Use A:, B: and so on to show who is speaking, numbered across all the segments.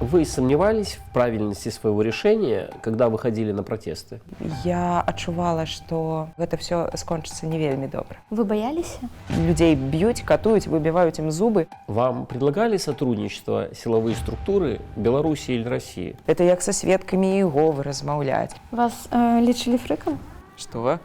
A: Вы сомневались в правильности своего решения, когда выходили на протесты?
B: Я адчувала, што гэта все скончыцца не вельмі добра.
C: Вы боялись?
B: Людзей б'юць, катуюць, выбіваюць ім зубы.
A: Вам предлагали сотрудничество силовые структуры Беларуси или России?
B: Это як са сведкамі Іеговы размаўляць.
C: Вас лечили фриком?
B: Что?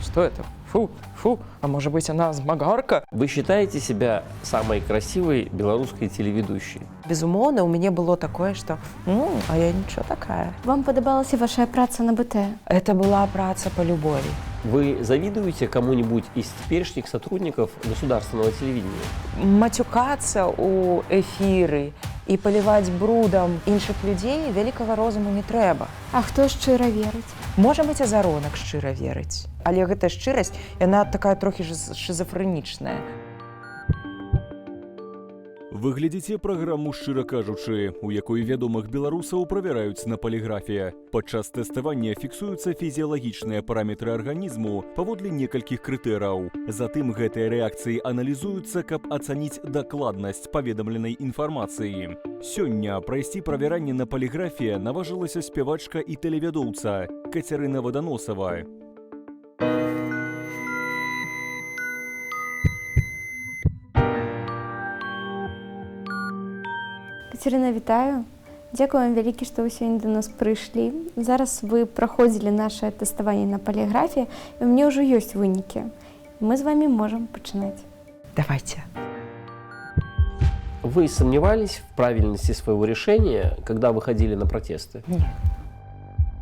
B: Что это? Фу, фу, а может быть она змагарка?
A: Вы считаете себя самой красивой белорусской телеведущей?
B: Безумоўна, у мяне было такое, што а я нічого такая.
C: Вам подобалась ваша праца на БТ?
B: Это была праца по любові.
A: Вы завидуете кому-нибудь из теперешних сотрудников государственного телевидения?
B: Матюкацца ў эфіры і паліваць брудам іншых людзей вялікага розуму не трэба.
C: А хто шчыра верыць?
B: Можа быць, азаронак шчыра верыць. Але гэтая шчырасць, яна такая трохі шизофрэнічная.
D: Вы глядзіце праграму «Шчыра кажучы», у якой вядомых беларусаў правяраюць на паліграфе. Падчас тэставання фіксуюцца фізіялагічныя параметры арганізму паводле некалькіх крытэраў. Затым гэтыя рэакцыі аналізуюцца, каб ацаніць дакладнасць паведамленай інфармацыі. Сёння прайсці правяранне на паліграфе наважылася спявачка і тэлевядоўца Кацярына Ваданосава.
C: Катерина, вітаю. Дзякую вам вялікі, што вы сёння да нас прыйшлі. Зараз вы праходзілі наше тэставанне на паліграфе, і ў мяне ўжо ёсць вынікі. Мы з вами можам пачынаць.
B: Давайте.
A: Вы сомневались в правильности своего решения, когда выходили на протесты?
B: Нет.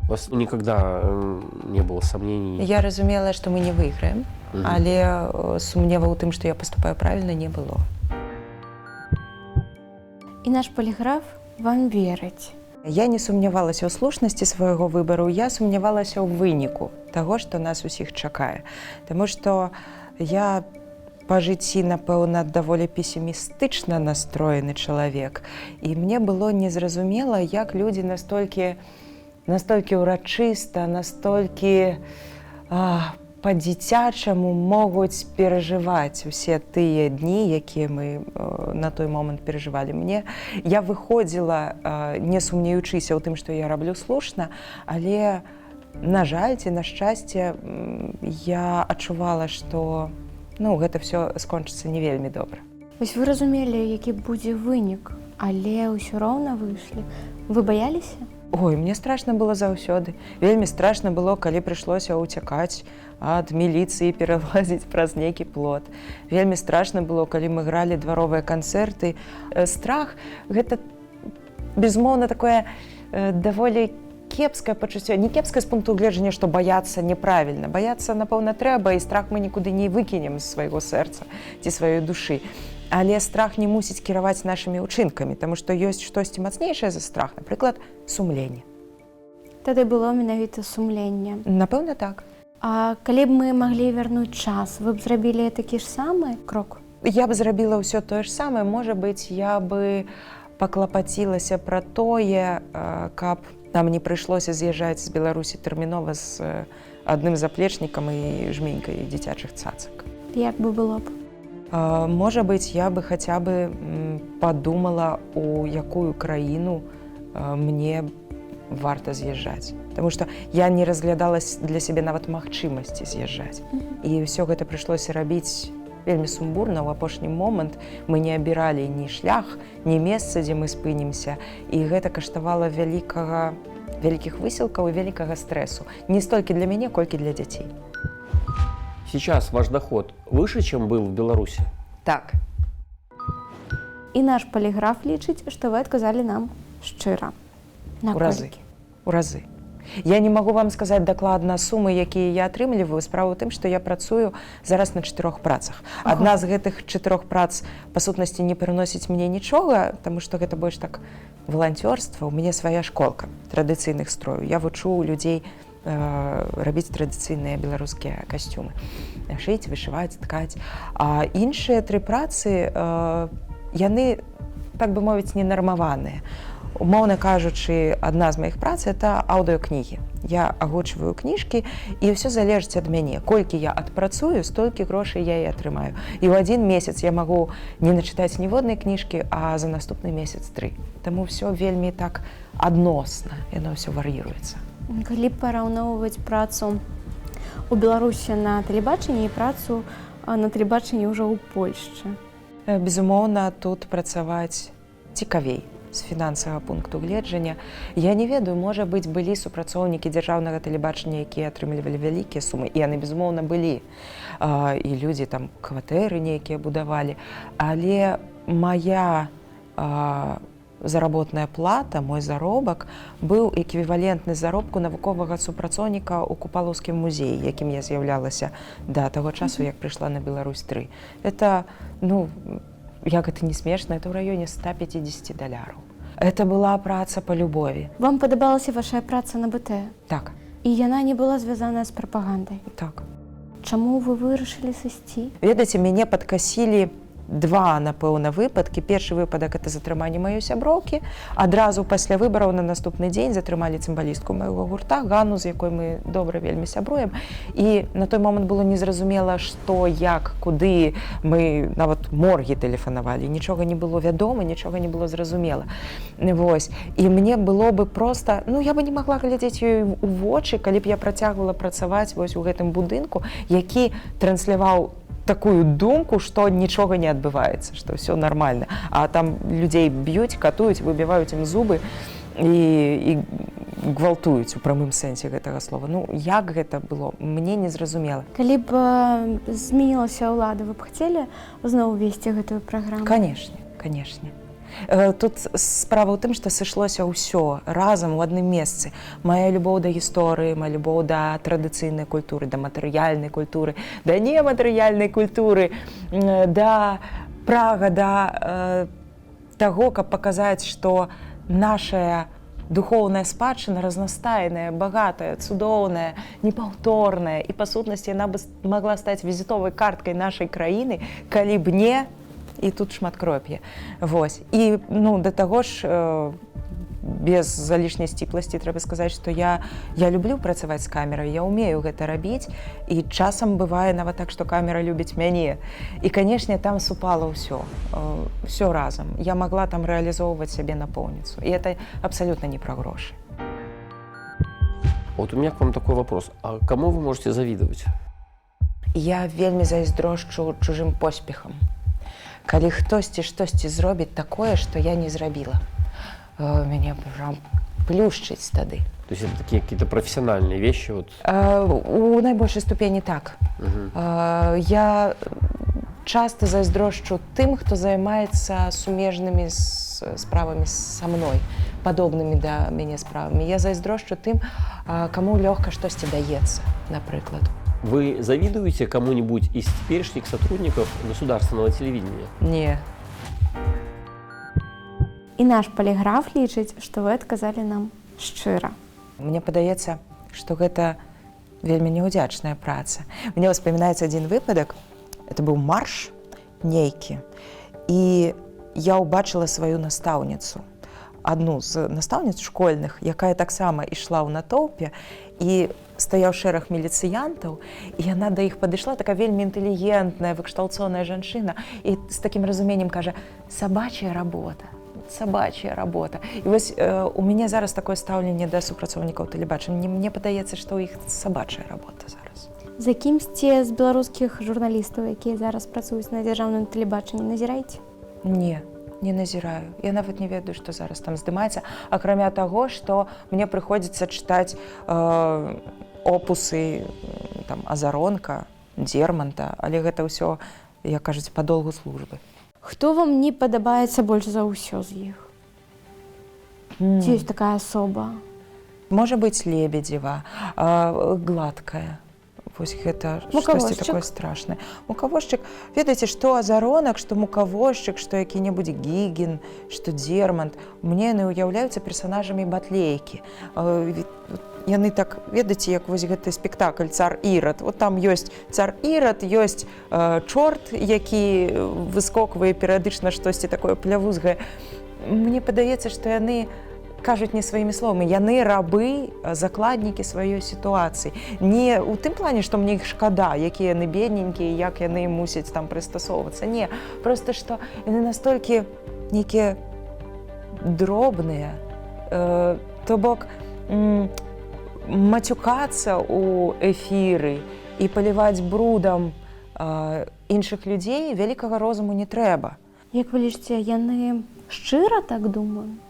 A: У вас никогда не было сомнений?
B: Я разумела, што мы не выйграем, але сумневаў у тым, што я паступаю правільна, не было.
C: І наш паліграф вам верыць.
B: Я не сумнявалася ў слушнасці свайго выбару, я сумнявалася ў выніку таго, што нас усіх чакае. Таму што я па жыцці, напэўна, даволі песімістычна настроены чалавек. І мне было незразумела, як людзі настолькі ўрачыста, настолькі па-дзіцячаму могуць перажываць усе тыя дні, якія мы на той момант перажывалі. Я выходзіла, не сумнеючыся ў тым, што я раблю слушна, але, на жаль, ці на шчасце, я адчувала, што гэта все скончыцца не вельмі добра.
C: Вось вы разумелі, які будзе вынік, але ўсё роўна выйшлі. Вы баяліся?
B: Ой, мне страшна было заўсёды. Вельмі страшна было, калі прыйшлося ўцякаць ад міліцыі, пералазіць праз нейкі плот. Вельмі страшна было, калі мы гралі дваровыя канцэрты. Страх – гэта, безумоўна, такое даволі кепскае пачуццё. Не кепскае з пункту гледжання, што баяцца няправільна. Баяцца, напэўна, трэба, і страх мы нікуды не выкінем з свайго сэрца ці сваёй душы. Але страх не мусіць кіраваць нашымі ўчынкамі, таму што ёсць штосьці мацнейшае за страх, напрыклад, сумленне.
C: Тады было менавіта сумленне.
B: Напэўна, так.
C: А калі б мы маглі вярнуць час, вы б зрабілі такі ж самы крок?
B: Я б зрабіла ўсё тое ж самае. Можа быць, я бы паклапацілася пра тое, каб нам не прыйшлося з'язджаць з Беларусі тэрмінова з адным заплечнікам і жменькай дзіцячых цацак.
C: Як бы было б?
B: Можа быць, я бы хаця бы падумала, у якую краіну мне варта з'язджаць. Таму што я не разглядала для сябе нават магчымасці з'язджаць. І ўсё гэта прыйшлося рабіць вельмі сумбурна. У апошні момант мы не абіралі ні шлях, ні месца, дзе мы спынімся. І гэта каштавала вялікіх высілкаў і вялікага стрэсу. Не столькі для мяне, колькі для дзяцей.
A: Сейчас ваш доход выше, чем был в Беларуси?
B: Так.
C: І наш паліграф лічыць, што вы адказалі нам шчыра.
B: У разы. Я не магу вам сказаць дакладна сумы, якія я атрымліваю. Справа ў тым, што я працую зараз на 4 працах. Адна з гэтых 4 прац, па сутнасці, не прыносіць мне нічога, таму што гэта больш так валанцёрства. У мяне свая школка традыцыйных строяў. Я вучу людзей рабіць традыцыйныя беларускія касцюмы. Шыць, вышываць, ткаць. А іншыя 3 працы, яны, так бы мовіць, ненармаваныя. Умоўна кажучы, адна з маіх прац – это аўдыокнігі. Я агучваю кніжкі, і ўсё залежыць ад мяне. Колькі я адпрацую, столькі грошай я і атрымаю. І ў адзін месяц я магу не начытаць ніводнай кніжкі, а за наступны месяц 3. Таму ўсё вельмі так адносна, яно ўсё вар'іруецца.
C: Калі параўноўваць працу у Беларусі на тэлебачанні і працу на тэлебачанні ўжо ў Польшчы?
B: Безумоўна, тут працаваць цікавей з фінансавага пункту гледжання. Я не ведаю, можа быць, былі супрацоўнікі дзяржаўнага тэлебачання, якія атрымлівалі вялікія сумы, і яны, безумоўна, былі. І людзі там кватэры нейкія будавалі. Але моя заработная плата, мой заробак быў эквівалентны заробку навуковага супрацоўніка ў Купалаўскім музеі, якім я з'яўлялася да таго часу, як прыйшла на Беларусь 3. Это, як это не смешна, это ў раёне $150. Это была праца па любові.
C: Вам падабалася ваша праца на БТ?
B: Так.
C: І яна не была звязаная з прапагандай?
B: Так.
C: Чаму вы вырашылі сысці?
B: Ведаеце, мяне падкасілі два, напэўна, выпадкі. Першы выпадак – это затрыманне маёй сяброўкі. Адразу пасля выбараў на наступны дзень затрымалі цымбалістку майго гурта, Ганну, з якой мы добра вельмі сябруем. І на той момант было незразумела, што, як, куды. Мы нават моргі тэлефанавалі. Нічога не было вядома, нічога не было зразумела. Вось. І мне было бы проста... я бы не магла глядзець ёй у вочы, калі б я працягвала працаваць вось у гэтым будынку, які трансляваў такую думку, што нічога не адбываецца, што ўсё нармальна. А там людзей б'юць, катуюць, выбіваюць ім зубы і гвалтуюць у прамым сэнсе гэтага слова. Як гэта было, мне не зразумела.
C: Калі б змянілася ўлада, вы б хацелі зноў весці гэтую праграму?
B: Канешне, канешне. Тут справа ў тым, што сышлося ўсё разам у адным месцы. Моя любоў да гісторыі, моя любоў да традыцыйнай культуры, да матэрыяльнай культуры, да нематэрыяльнай культуры, да прага, да таго, каб паказаць, што нашая духоўная спадчына разнастайная, багатая, цудоўная, непаўторная, і па сутнасці яна бы магла стаць візітовай карткай нашай краіны, калі б не... І тут шматкроп'е. Вось. І, да таго ж, без залішняй сціпласці трэба сказаць, што я люблю працаваць з камерай, я ўмею гэта рабіць, і часам бывае нават так, што камера любіць мяне. І, канешне, там супала ўсё разам. Я магла там рэалізоўваць сябе напоўніцу. І это абсалютна не пра грошы.
A: Вот у меня к вам такой вопрос. А кому вы можете завидовать?
B: Я вельмі зайздрошчу чужым поспехам. Калі хтосьці штосьці зробіць такое, што я не зрабіла, мяне прям плюшчыць тады.
A: То есть это такие какие-то профессиональные вещи?
B: У найбольшай ступені так. Я часта зайздрошчу тым, хто займаецца сумежнымі справамі са мной, падобнымі да мяне справамі. Я зайздрошчу тым, каму лёгка штосьці даецца, напрыклад.
A: Вы завидуете кому-нибудь из теперешних сотрудников государственного телевидения?
B: Не.
C: І наш паліграф лічыць, што вы адказалі нам шчыра.
B: Мне падаецца, што гэта вельмі неўдзячная праца. Мне ўспамінаецца адзін выпадак, это быў марш нейкі, і я ўбачыла сваю настаўніцу, адну з настаўніц школьных, якая таксама ішла ў натоўпе, і стаяў шэраг міліцыянтаў, і яна да іх падышла, такая вельмі інтэлігентная, выкшталцоная жанчына, і з такім разуменнем кажа: «Сабачая работа, сабачая работа». І вось у мяне зараз такое стаўленне да супрацоўнікаў тэлебачання. Мне падаецца, што ў іх сабачая работа зараз.
C: За кімсьці з беларускіх журналістаў, якія зараз працуюць на дзяржаўным тэлебачанні, назіраеце?
B: Не назіраю. Я нават не ведаю, што зараз там здымаецца, акрамя таго, што мне прыходзіцца чытаць опусы Азаронка, Дзерманта, але гэта ўсё, як кажуць, па доўгу службы.
C: Хто вам не падабаецца больш за ўсё з іх? Ці ёсць такая асоба?
B: Можа быць, Лебедзева, Гладкая. Вось гэта штосьці такое страшнае. Мукавозчык, ведаеце, што Азаронак, што Мукавозчык, што які-небудзь Гігін, што Дзермант, мне яны ўяўляюцца персанажамі батлейкі. Яны так, ведаеце, як вось гэты спектакль «Цар Ірад». Вот там ёсць цар Ірад, ёсць чорт, які выскоквае перыядычна штосьці такое плявузгае. мне падаецца, што яны кажуць не сваімі словамі, яны рабы, закладнікі сваёй сітуацыі. Не ў тым плане, што мне іх шкада, якія яны бедненькія, як яны мусяць там прыстасоўвацца. Не, проста што яны настолькі нейкія дробныя. То бок, мацюкацца ў эфіры і паліваць брудам іншых людзей вялікага розуму не трэба.
C: Як вы лічыце, яны шчыра так думаюць?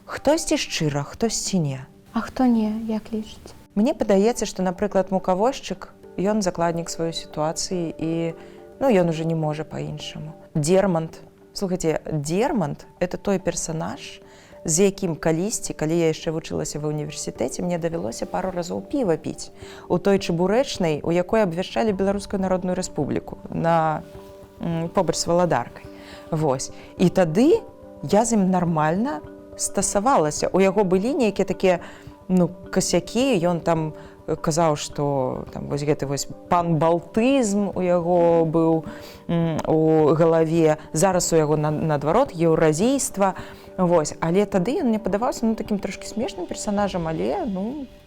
B: Хтосьці шчыра, хтосьці не.
C: А хто не, як лічыце?
B: Мне падаецца, што, напрыклад, мукавозчык, ён закладнік сваёй сітуацыі і ён уже не можа па-іншаму. Дермант. Слухайце, Дермант – это той персанаж, з якім калісьці, калі я яшчэ вучылася ва ўніверсітэце, мне давялося пару разоў піва піць у той чебурэчнай, у якой абвяшчалі Беларускую Народную Рэспубліку побач з Валадаркай. Вось. І тады я з ім нармальна стасавалася. У яго былі нейкія такія касякі, ён там казаў, што вось гэты вось панбалтызм у яго быў у галаве, зараз у яго наадварот еўразійства. Вось. Але тады ён мне падаваўся такім трошкі смешным персанажам, але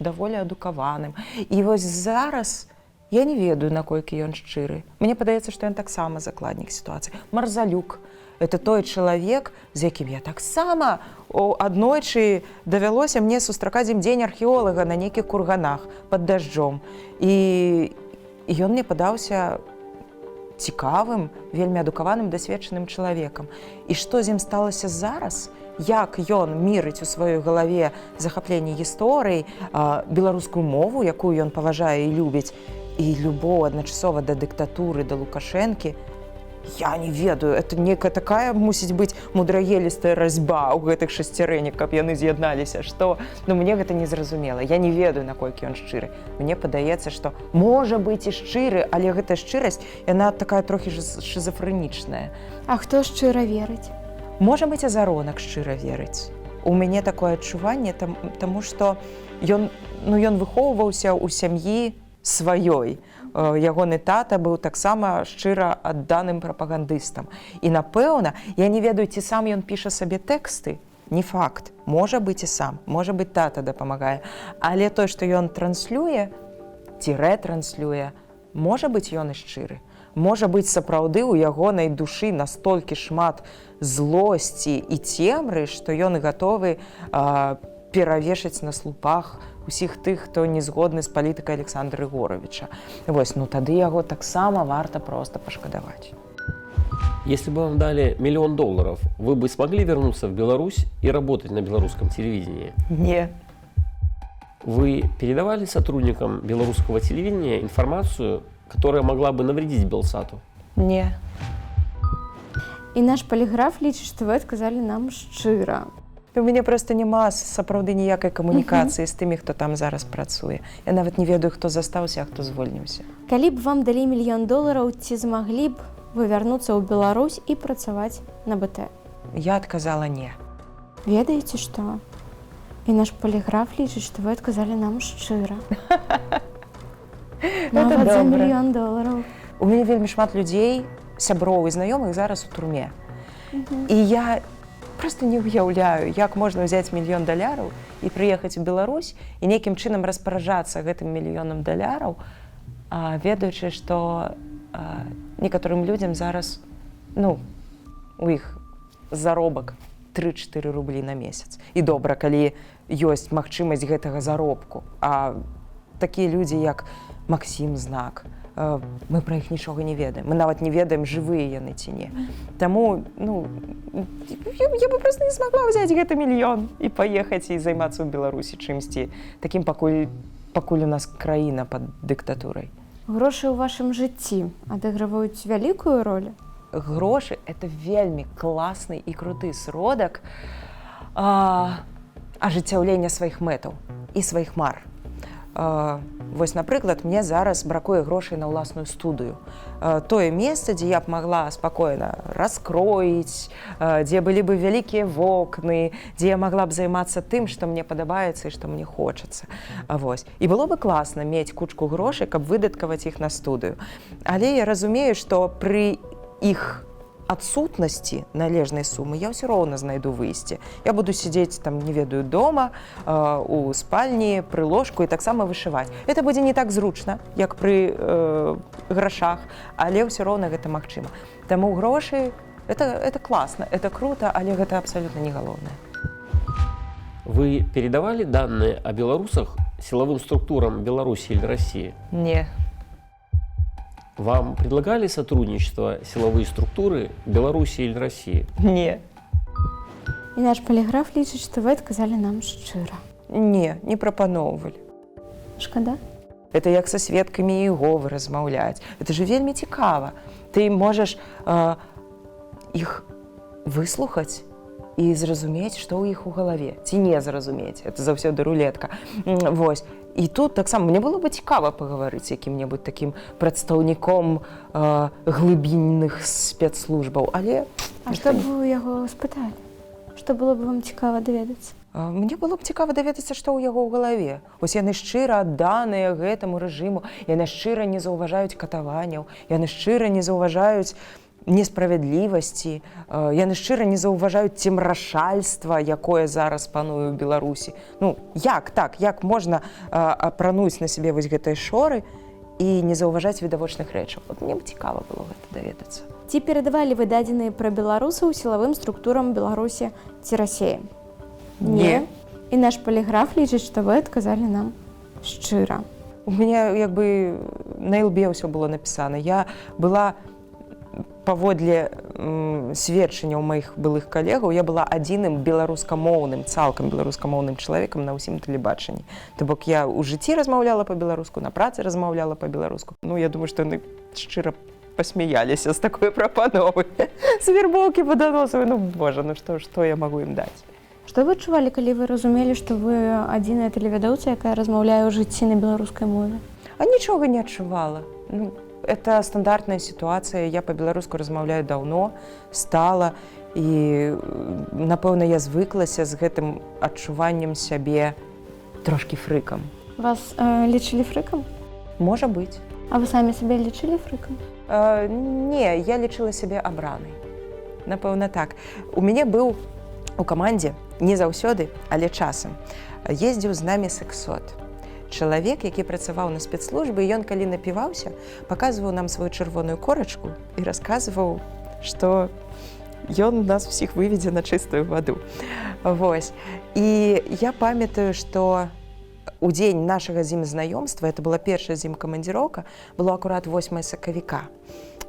B: даволі адукаваным. І вось зараз я не ведаю, наколькі ён шчыры. Мне падаецца, што ён таксама закладнік сітуацыі. Марзалюк. Это той чалавек, з якім я таксама аднойчы давялося мне сустракаць ім дзень археолага на нейкіх курганах пад дажджом. І ён мне падаўся цікавым, вельмі адукаваным, дасведчаным чалавекам. І што з ім сталася зараз, як ён мірыць у сваёй галаве захапленне гісторыі, беларускую мову, якую ён паважае і любіць, і любоў адначасова да дыктатуры, да Лукашэнкі, я не ведаю, это некая такая мусіць быць мудрагелістая разьба ў гэтых шасцярэнек, каб яны з'ядналіся, што мне гэта не зразумела. Я не ведаю, наколькі ён шчыры. Мне падаецца, што можа быць і шчыры, але гэтая шчырасць, яна такая трохі шызафрэнічная.
C: А хто шчыра верыць?
B: Можа быць, Азаронак шчыра верыць. У мяне такое адчуванне, таму што ён выхоўваўся ў сям'і сваёй. Ягоны тата быў таксама шчыра адданым прапагандыстам. І, напэўна, я не ведаю, ці сам ён піша сабе тэксты, не факт. Можа быць і сам, можа быць, тата дапамагае. Але той, што ён транслюе, ці рэтранслюе, можа быць, ён і шчыры. Можа быць, сапраўды ў ягонай душы настолькі шмат злосці і цемры, што ён гатовы перавешаць на слупах усіх тых, хто не згодны з палітыкай Александра Егоровича. Вось, тады яго таксама варта проста пашкадаваць.
A: Если бы вам дали $1 миллион, вы бы смогли вернуться в Беларусь и работать на белорусском телевидении?
B: Не.
A: Вы передавали сотрудникам белорусского телевидения информацию, которая могла бы навредить Белсату?
B: Не.
C: І наш поліграф лічыць, што вы адказалі нам шчыра.
B: У мяне проста няма сапраўды ніякай камунікацыі з тымі, хто там зараз працуе. Я нават не ведаю, хто застаўся, а хто звольніўся.
C: Калі б вам далі $1 мільён, ці змаглі б вы вярнуцца ў Беларусь і працаваць на БТ?
B: Я адказала не.
C: Ведаеце што? І наш поліграф лічыць, што вы адказалі нам шчыра. Нават за $1 мільён.
B: У мяне вельмі шмат людзей, сяброў і знаёмых зараз у турме. І я просто не ўяўляю, як можна ўзяць $1 мільён і прыехаць у Беларусь і нейкім чынам распараджацца гэтым $1 мільёнам, ведаючы, што некаторым людзям зараз, у іх заробак 3-4 рублі на месяц. І добра, калі ёсць магчымасць гэтага заробку. А такія людзі, як Максім Знак, мы пра іх нічога не ведаем. Мы нават не ведаем, жывыя яны ці не. Таму, я бы проста не змагла ўзяць гэты $1 мільён і паехаць і займацца ў Беларусі чымсьці такім, пакуль у нас краіна пад дыктатурай.
C: Грошы ў вашым жыцці адыгрываюць вялікую ролю?
B: Грошы – это вельмі класны і круты сродак ажыццяўлення сваіх мэтаў і сваіх мар. Вось, напрыклад, мне зараз бракуе грошай на ўласную студыю. Тое месца, дзе я б магла спакойна раскроіць, дзе былі бы вялікія вокны, дзе я магла б займацца тым, што мне падабаецца і што мне хочацца. Вось. І было бы класна мець кучку грошай, каб выдаткаваць іх на студыю. Але я разумею, што пры іх адсутнасці належнай сумы я ўсё роўна знайду выйсце. Я буду сядзець там, не ведаю, дома, у спальні, пры ложку і таксама вышываць. Это будзе не так зручна, як пры грашах, але ўсё роўна гэта магчыма. Таму грошы это класна, это круто, але гэта абсалютна не галоўнае.
A: Вы передавали данные о белорусах силовым структурам Беларуси или России?
B: Не.
A: Вам предлагали сотрудничество силовые структуры Беларуси или России?
B: Не.
C: І наш поліграф лічыць, што вы адказалі нам шчыра.
B: Не прапаноўвалі.
C: Шкада?
B: Это як са сведкамі Іеговы размаўляць. Это же вельмі цікава. Ты можаш іх выслухаць і зразумець, што ў іх у галаве. Ці не зразумець. Это заўсёды рулетка. Вось. І тут таксама мне было бы цікава пагаварыць з якім-небудзь такім прадстаўніком глыбінных спецслужбаў, але...
C: А што б вы яго спыталі? Што было б вам цікава даведацца?
B: Мне было б цікава даведацца, што ў яго ў галаве. Вось яны шчыра адданыя гэтаму рэжыму, яны шчыра не заўважаюць катаванняў, яны шчыра не заўважаюць несправядлівасці, яны шчыра не заўважаюць цемрашальства, якое зараз пануе ў Беларусі. Ну, як так? Як можна апрануць на сябе вось гэтыя шоры і не заўважаць відавочных рэчаў? Вот мне б цікава было гэта даведацца.
C: Ці перадавалі вы дадзеныя пра беларусаў сілавым структурам Беларусі ці Расіі?
B: Не.
C: І наш поліграф лічыць, што вы адказалі нам шчыра.
B: У мяне як бы на ілбе ўсё было напісана. Я была паводле сведчанняў маіх былых калегаў, я была адзіным беларускамоўным, цалкам беларускамоўным чалавекам на ўсім тэлебачанні. То бок я ў жыцці размаўляла па-беларуску, на працы размаўляла па-беларуску. Ну, я думаю, што яны шчыра пасмяяліся з такой прапановы. З вербоўкі ваданосавай. Ну, божа, ну што я магу ім даць?
C: Што вы адчувалі, калі вы разумелі, што вы адзіная тэлеведаўца, якая размаўляе ў жыцці на беларускай мове?
B: А нічога не адчувала. Ну, это стандартная ситуация. Я по-беларуску размаўляю давно, стала, і, напэўна, я звыклася з гэтым адчуваннем сябе трошкі фрыкам.
C: Вас лічылі фрыкам?
B: Можа быць.
C: А вы самі сябе лічылі фрыкам?
B: Не, я лічыла сябе абранай. Напэўна, так. У мяне быў у камандзе, не заўсёды, але часам, ездзіў з намі сексот. Чалавек, які працаваў на спецслужбы, ён, калі напіваўся, паказваў нам сваю чырвоную корачку і расказваў, што ён нас усіх выведзе на чыстую ваду. Вось. І я памятаю, што у дзень нашага з ім знаёмства, это была першая з ім камандзіроўка, было акурат 8 сакавіка.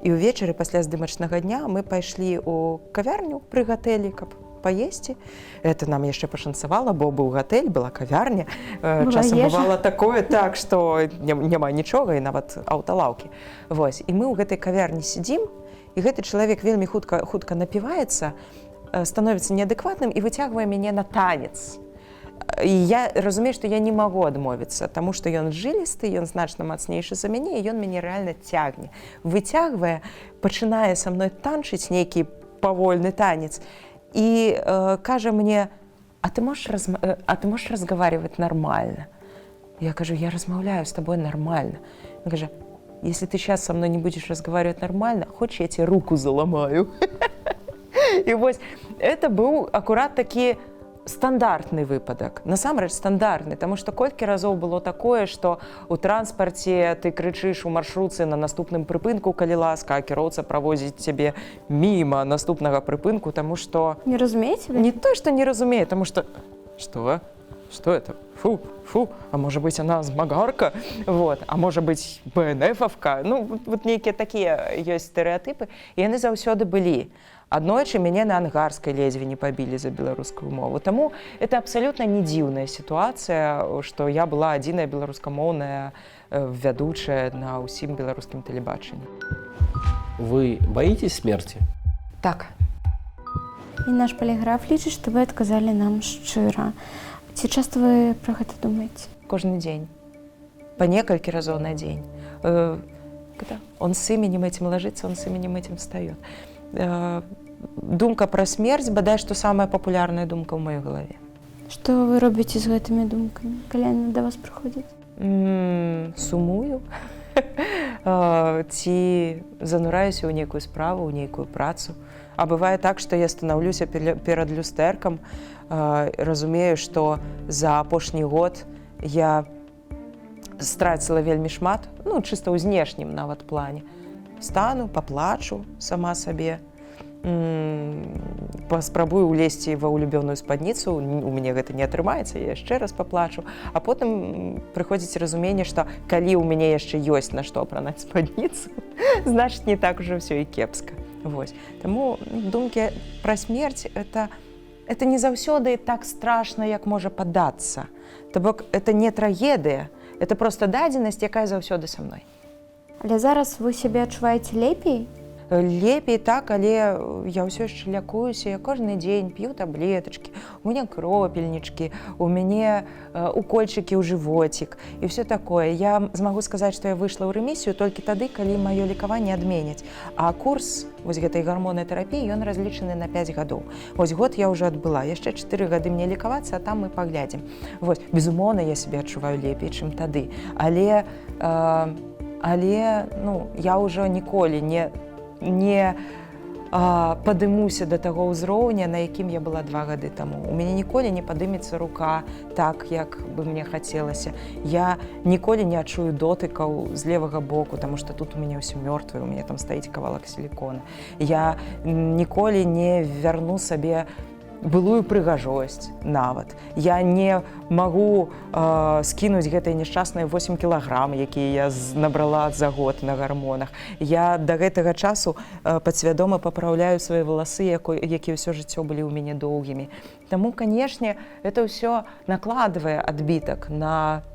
B: І ўвечары пасля здымачнага дня мы пайшлі ў кавярню пры гатэлі, каб паесці. Это нам яшчэ пашанцавала, бо быў гатэль, была кавярня. Часам бывала такое, так, што няма нічога, і нават аўталаўкі. Вось. І мы ў гэтай кавярні сидзім, і гэты чалавек вельмі хутка напіваецца, становіцца неадэкватным і выцягвае мяне на танец. І я разумею, што я не магу адмовіцца, таму што ён жылісты, ён значна мацнейшы за мяне, і ён мяне рэальна цягне. Выцягвае, пачынае са мной танчыць нейкі павольны танец, и кажа мне, а ты можешь разговаривать нормально? Я кажу, я размаўляю с тобой нормально. Он говорит, если ты сейчас со мной не будешь разговаривать нормально, хочешь, я тебе руку заломаю? И вот это был аккурат таки стандартны выпадак. Насамрэч стандартны, таму што колькі разоў было такое, што ў транспарце ты крычыш у маршрутцы на наступным прыпынку, калі ласка, а кіроўца правозіць цябе міма наступнага прыпынку, таму што...
C: Не разумееце вы?
B: Не то, што не разумею, таму што... Што? Что это? Фу, а может быть она змагарка, вот, а может быть БНФовка. Ну, вот нейкія такія ёсць стэрэатыпы, і яны заўсёды былі. Аднойчы мяне на ангарскай ледзьве не пабілі за беларускую мову. Таму это абсалютна не дзіўная сітуацыя, што я была адзіная беларускамоўная вядучая на ўсім беларускім тэлебачанні.
A: Вы боитесь смерти?
B: Так.
C: І наш поліграф лічыць, што вы адказалі нам шчыра. Ці часта вы пра гэта думаеце?
B: Кожны дзень. По некалькі разоў на дзень. Он с именем этим ложится, он с именем этим встает. Думка пра смерць, бадай, што самая папулярная думка ў маёй галаве.
C: Што вы робіце з гэтымі думкамі, калі яны да вас прыходзяць?
B: Сумую. Ці занураюся ў нейкую справу, ў нейкую працу. А бывае так, што я станаўлюся перад люстэркам, разумею, што за апошні год я страціла вельмі шмат, ну, чыста ў знешнім нават плане. Стану, паплачу сама сабе, паспрабую ўлезці ва ўлюбёную спадніцу, у мяне гэта не атрымаецца, я яшчэ раз паплачу, а потым прыходзіць разуменне, што калі ў мяне яшчэ ёсць на што апранаць спадніцу, значыць, не так ужо ўсё і кепска. Вось. Таму думкі пра смерць это не заўсёды так страшна, як можа падацца. То бок это не трагедыя, это проста дадзенасць, якая заўсёды са мной.
C: Але зараз вы сябе адчуваеце лепей?
B: Лепей так, але я ўсё яшчэ лякуюся, я кожны дзень п'ю таблетачкі, у мяне кропельнічкі, у мяне укольчыкі ў жывоцік і ўсё такое. Я змагу сказаць, што я выйшла ў рэмісію толькі тады, калі маё лекаванне адменяць. А курс вось гэтай гармоннай тэрапіі, ён разлічаны на 5 гадоў. Вось год я ўжо адбыла, яшчэ 4 гады мне лекавацца, а там мы паглядзім. Вось, безумоўна, я сябе адчуваю лепей, чым тады. Але ну, я ўжо ніколі не падымуся да таго ўзроўня, на якім я была 2 гады таму. У мяне ніколі не падымецца рука так, як бы мне хацелася. Я ніколі не адчую дотыкаў з левага боку, таму што тут у мяне ўсё мёртвае, у мяне там стаіць кавалак сілікона. Я ніколі не вярну сабе былую прыгажосць нават. Я не магу скінуць гэтыя нешчасныя 8 кілаграм, якія я набрала за год на гармонах. Я да гэтага часу падсвядома папраўляю свае валасы, якія ўсё жыццё былі ў мяне доўгімі. Таму, канешне, это ўсё накладвае адбітак на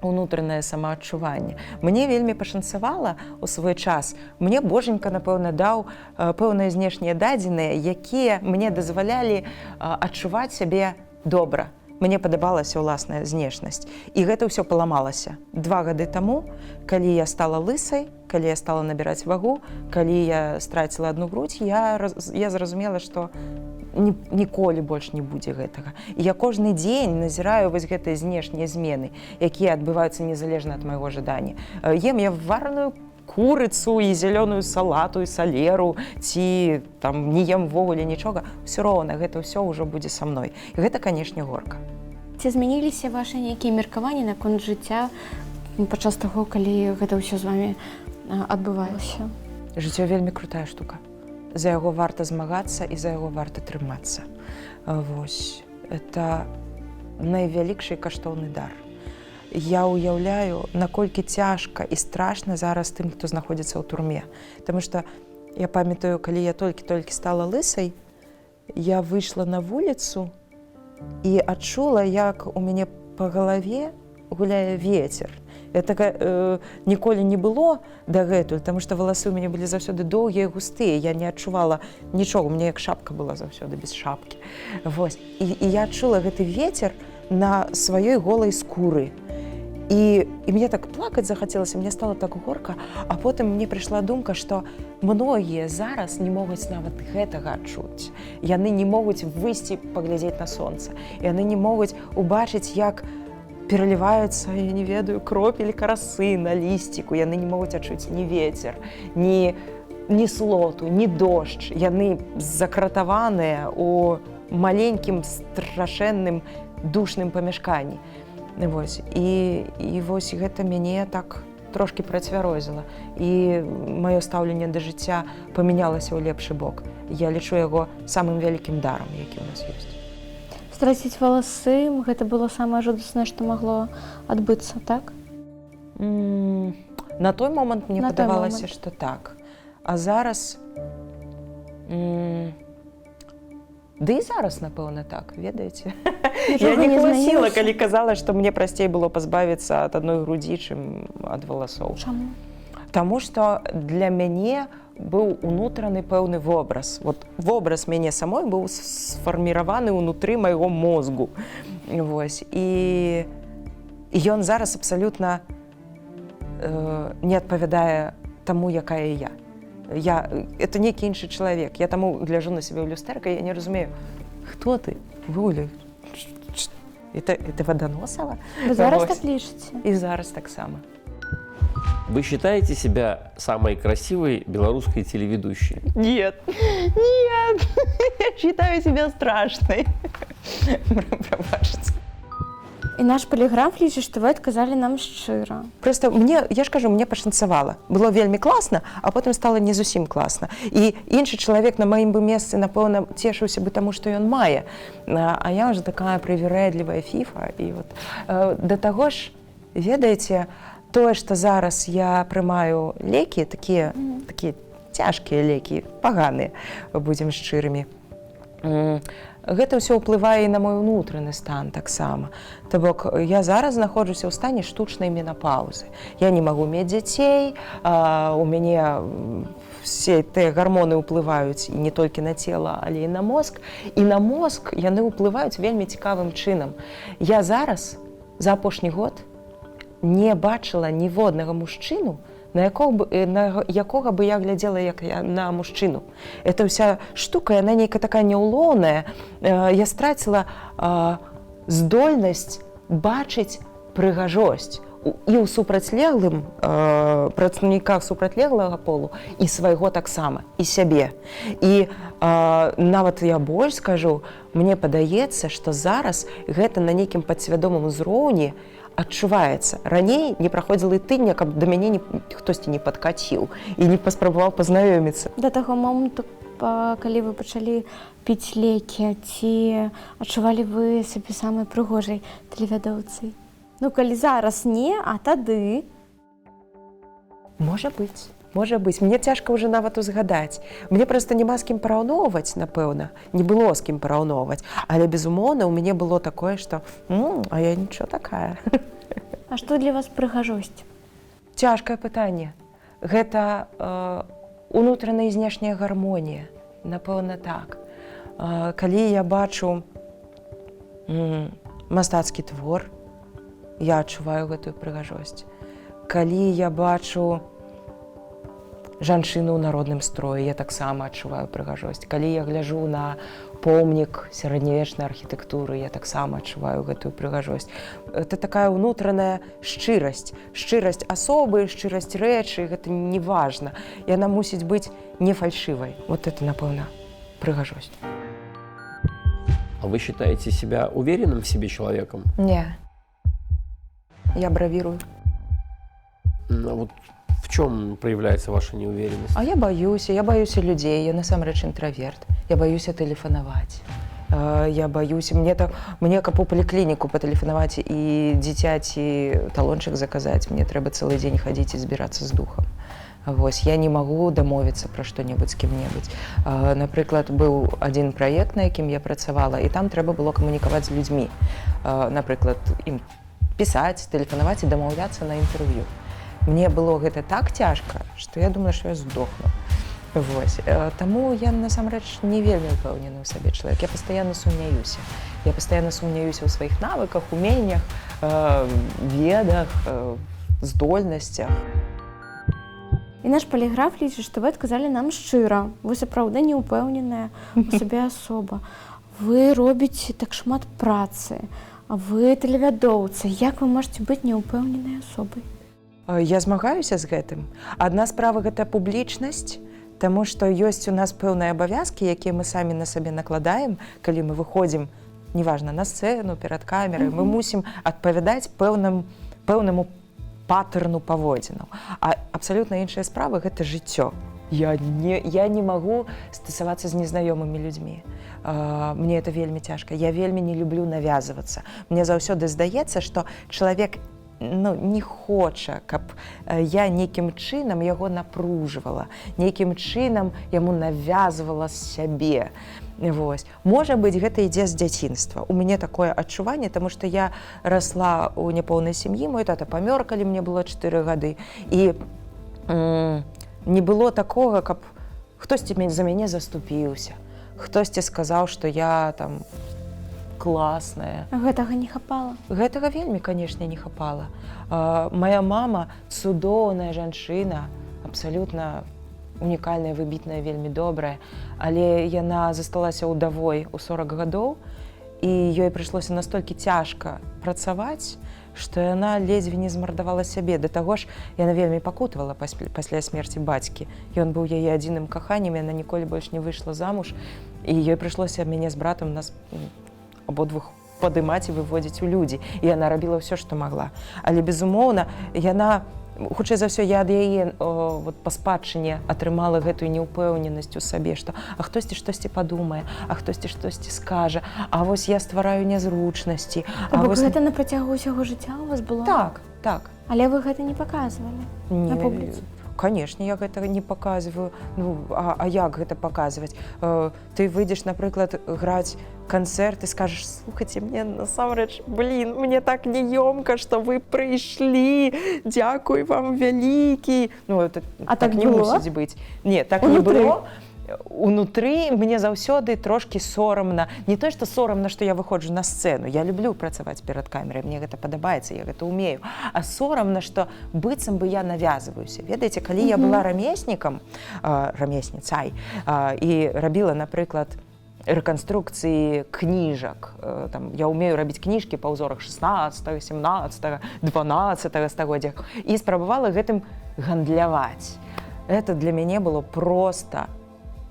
B: унутранае самаадчуванне. Мне вельмі пашанцавала ў свой час. Мне божанька, напэўна, даў пэўныя знешнія дадзеныя, якія мне дазвалялі адчуваць сябе добра. Мне падабалася ўласная знешнасць. І гэта ўсё паламалася. 2 гады таму, калі я стала лысай, калі я стала набіраць вагу, калі я страціла одну грудь, я зразумела, што ніколі больш не будзе гэтага. І я кожны дзень назіраю вось гэтыя знешнія змены, якія адбываюцца незалежна ад майго жадання. Ем я вараную курыцу і зялёную салату і салеру, ці там не ем ввогуле нічога, ўсё роўна гэта ўсё ўжо будзе са мной. І гэта, канешне, горка.
C: Ці змяніліся вашы нейкія меркаванні наконт жыцця падчас таго, калі гэта ўсё з вамі адбывалася?
B: Жыццё вельмі крутая штука. За яго варта змагацца і за яго варта трымацца. Вось. Это найвялікшы каштоўны дар. Я ўяўляю, наколькі цяжка і страшна зараз тым, хто знаходзіцца ў турме. Таму што я памятаю, калі я толькі стала лысай, я выйшла на вуліцу і адчула, як у мяне па галаве гуляе вецер. Гэтага ніколі не было дагэтуль, таму што валасы ў мяне былі заўсёды доўгія, густыя. Я не адчувала нічога, у мяне як шапка была заўсёды без шапкі. Вось. І я адчула гэты вецер на сваёй голай скуры. І мне так плакаць захацелася, мне стала так горка, а потым мне прыйшла думка, што многія зараз не могуць нават гэтага адчуць. Яны не могуць выйсці паглядзець на сонца. Яны не могуць убачыць, як пераліваюцца, я не ведаю, кропелька расы на лісціку. Яны не могуць адчуць ні вецер, ні слоту, ні дождж. Яны закратаваныя ў маленькім, страшэнным, душным памяшканні. Вось. І вось гэта мяне так трошкі працвярозіла. І маё стаўленне да жыцця памянялася ў лепшы бок. Я лічу яго самым вялікім дарам, які ў нас ёсць.
C: Страціць валасы, гэта было самае жудаснае, што магло адбыцца, так?
B: На той момант мне падавалася, што так. А зараз... Ды і зараз, напэўна, так, ведаеце? Я не класіла, калі казала, што мне прасцей было пазбавіцца ад адной грудзі, чым ад валасоў.
C: Чаму?
B: Таму што для мяне быў унутраны пэўны вобраз. Вот вобраз мяне самой быў сфарміраваны ўнутры майго мозгу. Вось. І ён зараз абсалютна не адпавядае таму, якая я. Это нейкі іншы чалавек. Я таму гляджу на сябе ў люстэрка, я не разумею, хто ты? Гуля? Это Ваданосава?
C: Вы зараз так лічыце?
B: І зараз таксама.
A: Вы считаете себя самой красивой белорусской телеведущей?
B: Нет, нет, я считаю себя страшной. Пробачце.
C: І наш поліграф лічыць, што вы адказалі нам шчыра.
B: Просто мне, я ж кажу, мне пашанцавала. Было вельмі класна, а потым стала не зусім класна. І іншы чалавек на маім бы месцы, напэўна, цешыўся бы таму, што ён мае. А я ўжо такая прыверэдлівая фіфа. І вот да таго ж, ведаеце, тое, што зараз я прымаю лекі, такія цяжкія лекі, паганыя, будзем шчырымі. Гэта ўсё ўплывае і на мой унутраны стан таксама. То бок я зараз знаходжуся ў стане штучнай менапаўзы. Я не магу мець дзяцей, у мяне все тыя гармоны ўплываюць і не толькі на цела, але і на мозг. І на мозг яны ўплываюць вельмі цікавым чынам. Я зараз за апошні год не бачыла ніводнага мужчыну, на якога бы я глядзела як на мужчыну. Эта ўся штука, яна нейкая такая няўлоўная. Я страціла здольнасць бачыць прыгажосць і ў супрацьлеглым прадстаўніках супрацьлеглага полу, і свайго таксама, і сябе. І нават я больш скажу, мне падаецца, што зараз гэта на нейкім падсвядомым узроўні адчуваецца. Раней не праходзіла і тыдня, каб да мяне хтосьці не падкаціў і не паспрабаваў пазнаёміцца.
C: Да таго моманту, калі вы пачалі піць лекі, ці адчувалі вы сябе самай прыгожай тэлевядоўцай? Ну, калі зараз не, а тады?
B: Можа быць. Можа быць, мне цяжка ўжо нават узгадаць. Мне проста няма з кім параўноўваць, напэўна, не было з кім параўноўваць. Але, безумоўна, у мяне было такое, што а я нічого такая.
C: А што для вас прыгажосць?
B: Цяжкае пытанне. Гэта унутраная і знешняя гармонія. Напэўна, так. Калі я бачу мастацкі твор, я адчуваю гэтую прыгажосць. Калі я бачу жанчыну ў народным строі, я таксама адчуваю прыгажосць. Калі я гляджу на помнік сярэднявечнай архітэктуры, я таксама адчуваю гэтую прыгажосць. Это такая ўнутраная шчырасць. Шчырасць асобы, шчырасць рэчы, гэта не важна. Яна мусіць быць не фальшывай. Вот это, напэўна, прыгажосць.
A: А вы считаете себя уверенным в себе человеком?
B: Не. Я бравірую.
A: А вот в чем проявляется ваша неуверенность?
B: А я боюся людзей, я насамрэч інтраверт. Я боюся тэлефанаваць. Я боюся, мне каб у паліклініку патэлефанаваць і дзіцяці талончык заказаць, мне трэба цэлы дзень хадзіць і збірацца з духам. Вось, я не магу дамовіцца пра што-небудзь з кім-небудзь. Напрыклад, быў адзін праект, на якім я працавала, і там трэба было камунікаваць з людзьмі. Напрыклад, ім пісаць, тэлефанаваць і дамаўляцца на інтэрв'ю. Мне было гэта так цяжка, што я думала, што я здохну. Вось. Таму я насамрэч не вельмі ўпэўнены ў сабе чалавек. Я пастаянна сумняюся. Я пастаянна сумняюся ў сваіх навыках, уменнях, ведах, здольнасцях.
C: І наш поліграф лічыць, што вы адказалі нам шчыра. Вы сапраўды не ўпэўненая у сабе асоба. Вы робіце так шмат працы. Вы тэлевядоўца. Як вы можаце быць неўпэўненай асобай?
B: Я змагаюся з гэтым. Адна справа гэта публічнасць, таму што ёсць у нас пэўныя абавязкі, якія мы самі на сабе накладаем, калі мы выходзім, неважна, на сцэну, перад камерай, мы мусім адпавядаць пэўнаму патэрну паводзінаў. А абсалютна іншая справа гэта жыццё. Я не магу стасавацца з незнаёмымі людзьмі. Мне это вельмі цяжка. Я вельмі не люблю навязвацца. Мне заўсёды здаецца, што чалавек не хоча, каб я нейкім чынам яго напружвала, нейкім чынам яму навязвала сябе. Вось. Можа быць, гэта ідзе з дзяцінства. У мяне такое адчуванне, таму што я расла ў няпоўнай сям'і, мой тата памёр, калі мне было 4 гады. І не было такога, каб хтосьці за мяне заступіўся, хтосьці сказаў, што я там класная.
C: Гэтага не хапала?
B: Гэтага вельмі, канешне, не хапала. Моя мама цудоўная жанчына, абсалютна унікальная, выбітная, вельмі добрая, але яна засталася ўдавой у 40 гадоў, і ёй прыйшлося настолькі цяжка працаваць, што яна ледзьве не змардавала сябе. Да таго ж яна вельмі пакутавала пасля смерці бацькі. Ён быў яе адзіным каханнем, яна ніколі больш не выйшла замуж, і ёй прыйшлося мяне з братам нас абодвух падымаць і выводзіць у людзі. І яна рабіла ўсё, што магла. Але, безумоўна, яна, хутчэй за ўсё, я ад яе па спадчыне атрымала гэтую неўпэўненасць у сабе, што а хтосьці штосьці падумае, а хтосьці штосьці скажа, а вось я ствараю нязручнасці.
C: А вось гэта на працягу ўсяго жыцця у вас было?
B: Так.
C: Але вы гэта не паказвалі на публіцы?
B: Канешне, я гэтага не паказваю. А як гэта паказваць? Ты выйдзеш, напрыклад, граць канцэрт і скажаш: слухайце, мне насамрэч, мне так няёмка, што вы прыйшлі, дзякуй вам вялікі.
C: А так
B: не
C: было?
B: Мусіць быць. Не, так не было. Унутры мне заўсёды трошкі сорамна. Не то, што сорамна, што я выходжу на сцэну. Я люблю працаваць перад камерай, мне гэта падабаецца, я гэта ўмею. А сорамна, што быццам бы я навязваюся. Ведаеце, калі я была рамесніцай, і рабіла, напрыклад, рэканструкцыі кніжак. Я ўмею рабіць кніжкі па ўзорах 16, 17, 12 стагоддзя. І спрабавала гэтым гандляваць. Гэта для мяне было проста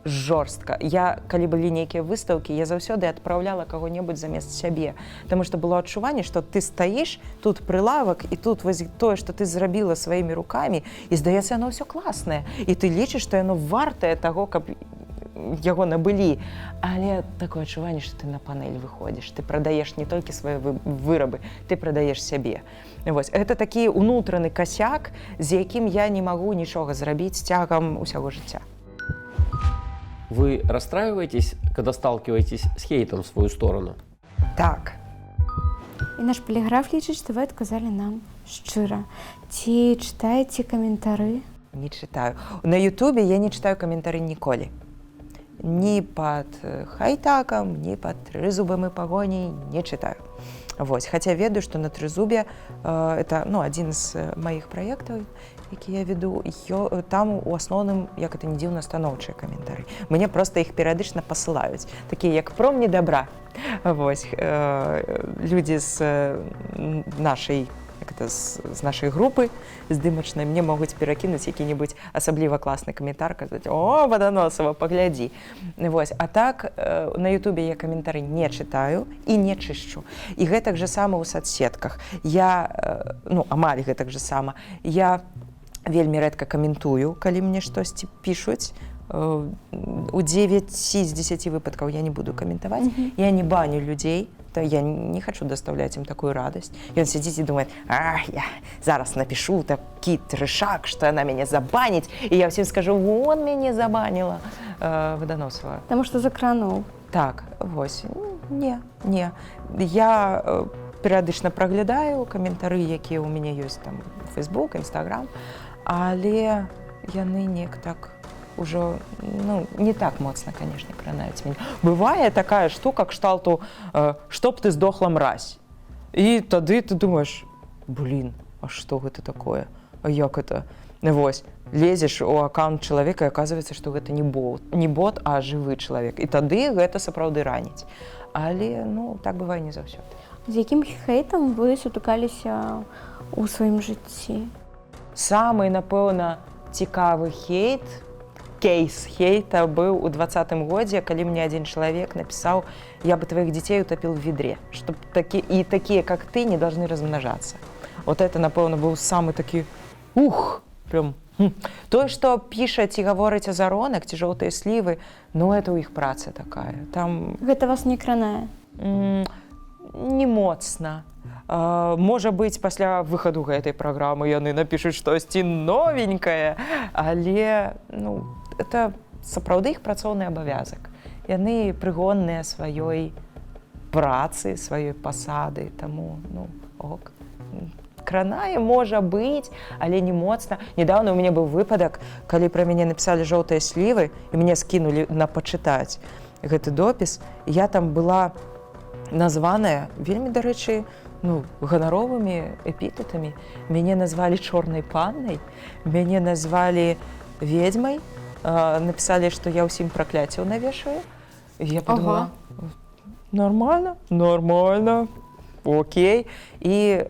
B: жорстка. Калі былі нейкія выстаўкі, я заўсёды адпраўляла каго-небудзь замест сябе. Таму што было адчуванне, што ты стаіш, тут прылавак, і тут вось тое, што ты зрабіла сваімі рукамі, і здаецца, яно ўсё класнае. І ты лічыш, што яно вартае таго, каб яго набылі. Але такое адчуванне, што ты на панель выходзіш. Ты прадаеш не толькі свае вырабы, ты прадаеш сябе. Вось. Гэта такі ўнутраны касяк, з якім я не магу нічога зрабіць цягам усяго жыцця.
A: Вы расстраиваетесь, когда сталкиваетесь с хейтом в свою сторону?
B: Так.
C: І наш поліграф лічыць, што вы адказалі нам шчыра. Ці чытаеце каментары?
B: Не читаю. На Ютубе я не читаю комментарии ніколі. Ні под хайтаком, ні под трызубам і пагоней не читаю. Вось. Хаця ведаю, што на трызубе это адзін з маіх праектаў, які я веду, там у асноўным, як это не дзіўна, станоўчыя каментары. Мне проста іх перыядычна пасылаюць. Такія, як промні добра. Вось. Людзі з нашай групы здымачнай мне могуць перакінуць які-небудзь асабліва класны каментар, казаць: «О, Ваданосава, паглядзі». Вось. А так, на Ютубе я каментары не чытаю і не чышчу. І гэтак жа сама ў соцсетках. Амаль гэтак жа сама. Я вельмі рэдка каментую, калі мне штосьці пішуць. У 9 з 10 выпадкаў я не буду каментаваць. Я не баню людзей. Я не хочу доставлять им такую радость. И он сидит и думает: я зараз напишу такі трешак, что она меня забанит, и я всем скажу: вон меня забанила Ваданосава.
C: Потому что закранул.
B: Так, вось. Не. Я перыядычна праглядаю каментары, якія ў мяне ёсць там Facebook, Instagram, але яны неяк так уже, не так моцна, конечно, кранаюць мяне. Бывае такая штука кшталту «Чтоб ты сдохла, мразь». І тады ты думаеш: а што гэта такое? А як это? Вось, лезеш у аккаунт чалавека, і аказваецца, што гэта не бот, а жывы чалавек. І тады гэта сапраўды раніць. Але, так бывае не заўсёды.
C: З якім хейтам вы сутыкаліся ў сваім жыцці?
B: Самы, напэўна, цікавы кейс хейта быў у 2020 годзе, калі мне адзін чалавек напісаў: «Я бы твоих детей утопил в ведре, чтоб такие, как ты, не должны размножаться». Вот это, напэўна, быў самы такі прям. Тое, што піша ці гаворыць азаронак ці жоўтыя слівы, это ў іх праца такая.
C: Гэта вас не кранае?
B: Не моцна. Можа быць, пасля выхаду гэтай праграмы яны напішуць штосьці новенькае, але это сапраўды іх працоўны абавязак. Яны прыгонныя сваёй працы, сваёй пасады, таму ок. Кранае, можа быць, але не моцна. Недавно у мяне быў выпадак, калі пра мяне напісалі жоўтыя слівы і мяне скінулі на пачытаць гэты допіс. Я там была названая вельмі, дарэчы, ганаровымі эпітэтамі. Мяне назвалі чорнай паннай, мяне назвалі ведьмай, напісалі, што я ўсім пракляццяў навешаю. Я подумала: нормально. окей. И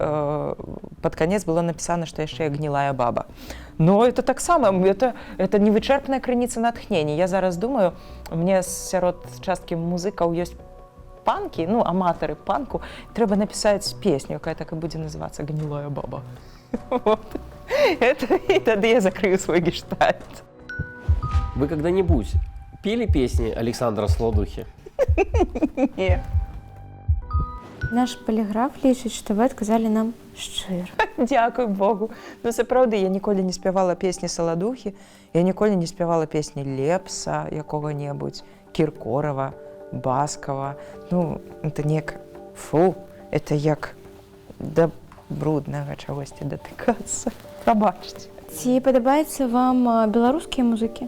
B: под конец было написано, что яшчэ я гнилая баба. Но это так само, это невычерпная крыніца натхнення. Я зараз думаю, мне сярод часткі музыкаў ёсць панкі, ну, аматары панку, трэба напісаць песню, якая так і будзе называцца «Гнилая баба». Вот. И тогда я закрою свой гештальт.
A: Вы когда-нибудь пели песни Александра Солодухи?
B: Нет.
C: Наш поліграф лічыць, што вы адказалі нам шчыра.
B: Дякую Богу. Ну, сапраўды, я ніколі не спявала песні Саладухі, я ніколі не спявала песні Лепса, якога-небудзь, Кіркорава, Баскова. Ну, это неяк, фу, это як да бруднага чагосьці датыкацца. Прабачце.
C: Ці падабаецца вам беларускія музыкі?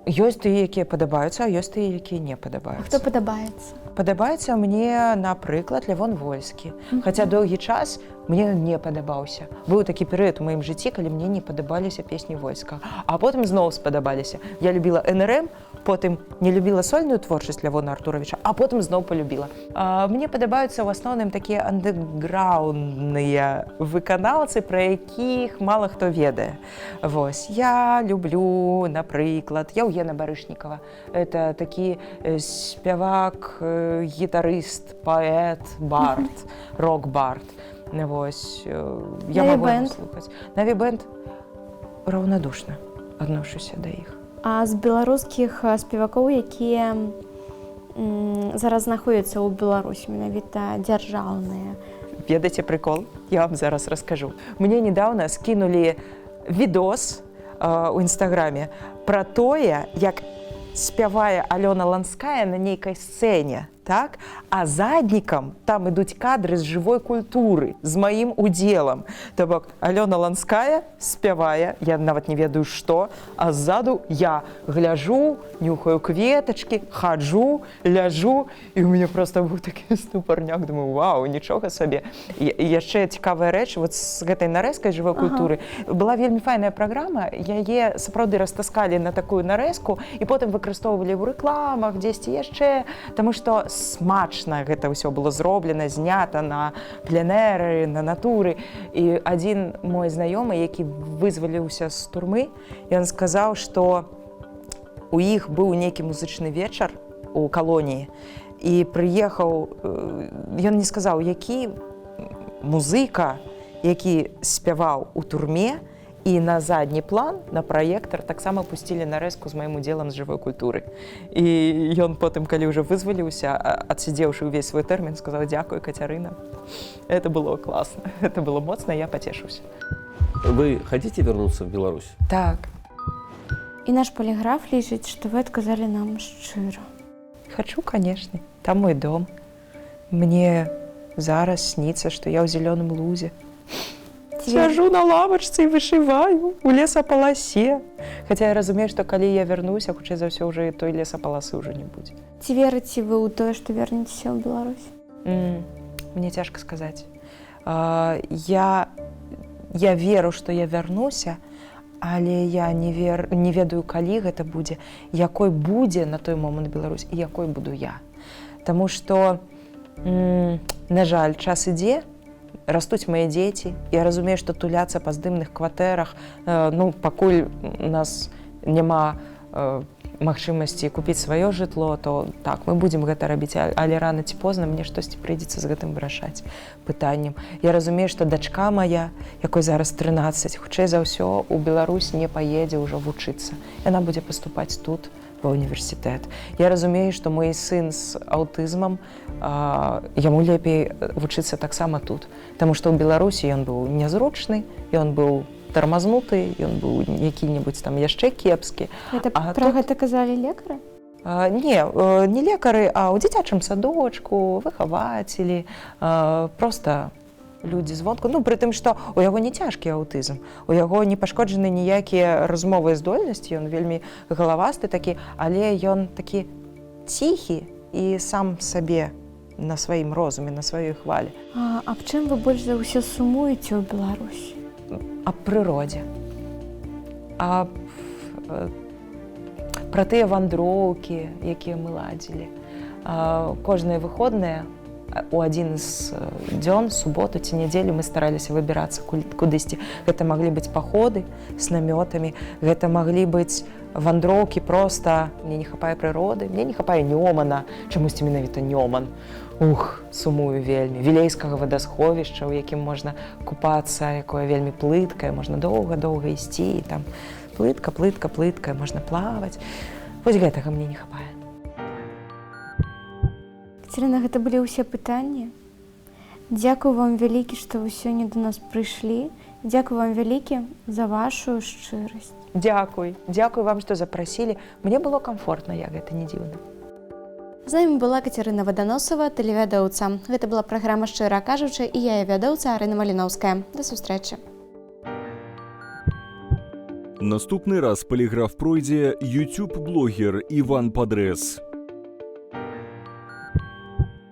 B: Ёсць тыя, якія падабаюцца, а ёсць тыя, якія не
C: А
B: падабаюцца.
C: хто падабаецца?
B: Падабаецца мне, напрыклад, Лявон Вольскі. Хаця доўгі час мне не падабаўся. Быў такі перыяд у маім жыцці, калі мне не падабаліся песні Вольска. А потым зноў спадабаліся. Я любіла НРМ, потым не любіла сольную творчасць Лявона Артуровича, а потым зноў полюбіла. Мне падабаюцца ў асноўным такія андэграўндныя выканаўцы, пра якіх мала хто ведае. Вось. Я люблю, напрыклад, Яўгена Барышнікава. Это такі спявак, гітарыст, паэт, бард, рок-бард. Вось. Я магу яго слухаць. Наві бэнд раўнадушна адношуся да іх.
C: А з беларускіх спевакоў, якія зараз знаходзяцца ў Беларусі, менавіта дзяржаўныя?
B: Ведаеце прыкол? Я вам зараз раскажу. Мне недавно скинули відос у Інстаграме пра тое, як спявае Алёна Ланская на нейкай сцэне, так? А заднікам там ідуць кадры з жывой культуры, з маім удзелам. То бок Алёна Ланская спявае, я нават не ведаю што, а ззаду я гляжу, нюхаю кветачкі, хаджу, ляжу, і ў мяне проста быў такі ступарняк, думаю, вау, нічога сабе. І яшчэ цікавая рэч, вот з гэтай нарэзкай жывой культуры была вельмі файная праграма, яе сапраўды растаскалі на такую нарэзку і потым выкарыстоўвалі ў рэкламах, дзесьці яшчэ, таму што смачна гэта ўсё было зроблена, знята на пленэры, на натуры. І адзін мой знаёмы, які вызваліўся з турмы, ён сказаў, што у іх быў нейкі музычны вечар у калоніі, і прыехаў, ён не сказаў, які музыка, які спяваў у турме, і на задні план, на праектар таксама пусцілі нарэзку з маім удзелам з жывой культуры. І ён потым, калі ўжо вызваліўся, адсидзеўшы ўвесь свой тэрмін, сказаў: «Дзякуй, Кацярына». Это было класна, это было моцна, я пацешыўся.
A: Вы хотите вернуться в Беларусь?
B: Так.
C: І наш поліграф лічыць, што вы адказалі нам шчыра.
B: Хочу, конечно. Там мой дом. Мне зараз снится, что я ў зелёным лузе. Сяжу на лавачцы і вышываю у лесапаласе. Хаця я разумею, што калі я вярнуся, хутчэй за ўсё ўжо і той лесапаласы ўжо не будзе.
C: Ці верыце вы ў тое, што вернецеся ў Беларусь?
B: Мне цяжка сказаць. Я веру, што я вярнуся, але я не ведаю, калі гэта будзе, якой будзе на той момант Беларусь і якой буду я. Таму што, на жаль, час ідзе, растуць мае дзеці. Я разумею, што туляцца па здымных кватэрах, пакуль у нас няма магчымасці купіць сваё жытло, то так, мы будзем гэта рабіць, але рана ці позна мне штосьці прыйдзецца з гэтым вырашаць пытаннем. Я разумею, што дачка мая, якой зараз 13, хутчэй за ўсё у Беларусь не паедзе ўжо вучыцца. Яна будзе паступаць тут, ва ўніверсітэт. Я разумею, што мой сын з аўтызмам, яму лепей вучыцца таксама тут, таму што ў Беларусі ён быў нязручны, ён быў тармазнуты, ён быў які-небудзь там яшчэ кепскі.
C: Пра гэта казалі лекары?
B: Не лекары, а ў дзіцячым садочку, выхавацелі, проста людзі звонку. Пры тым, што у яго не цяжкі аўтызм, у яго не пашкоджаны ніякія размовыя здольнасці, ён вельмі галавасты такі, але ён такі ціхі і сам сабе на сваім розуме, на сваёй хвалі.
C: А аб чым вы больш за ўсё сумуеце ў Беларусі?
B: Аб прыродзе. Пра тыя вандроўкі, якія мы ладзілі. Кожныя выходныя у адзін з дзён, суботу ці нядзелю мы стараліся выбірацца кудысьці. Гэта маглі быць паходы з намётамі, гэта маглі быць вандроўкі проста. Мне не хапае прыроды, мне не хапае Нёмана, чамусьці менавіта Нёман. Сумую вельмі. Вілейскага вадасховішча, у якім можна купацца, якое вельмі плыткае, можна доўга-доўга ісці, і там плытка, можна плаваць. Вось гэтага мне не хапае.
C: Кацярына, гэта былі ўсе пытанні. Дзякую вам вялікі, што вы сёння да нас прыйшлі. Дзякую вам вялікі за вашу шчырасць.
B: Дзякуй вам, што запрасілі. Мне было камфортна, як гэта не дзіўна.
C: З намі была Кацярына Ваданосава, тэлевядоўца. Гэта была праграма «Шчыра кажучы» і я вядоўца Арына Маліноўская. Да сустрэчы.
D: Наступны раз паліграф пройдзе YouTube-блогер Іван Падрэс.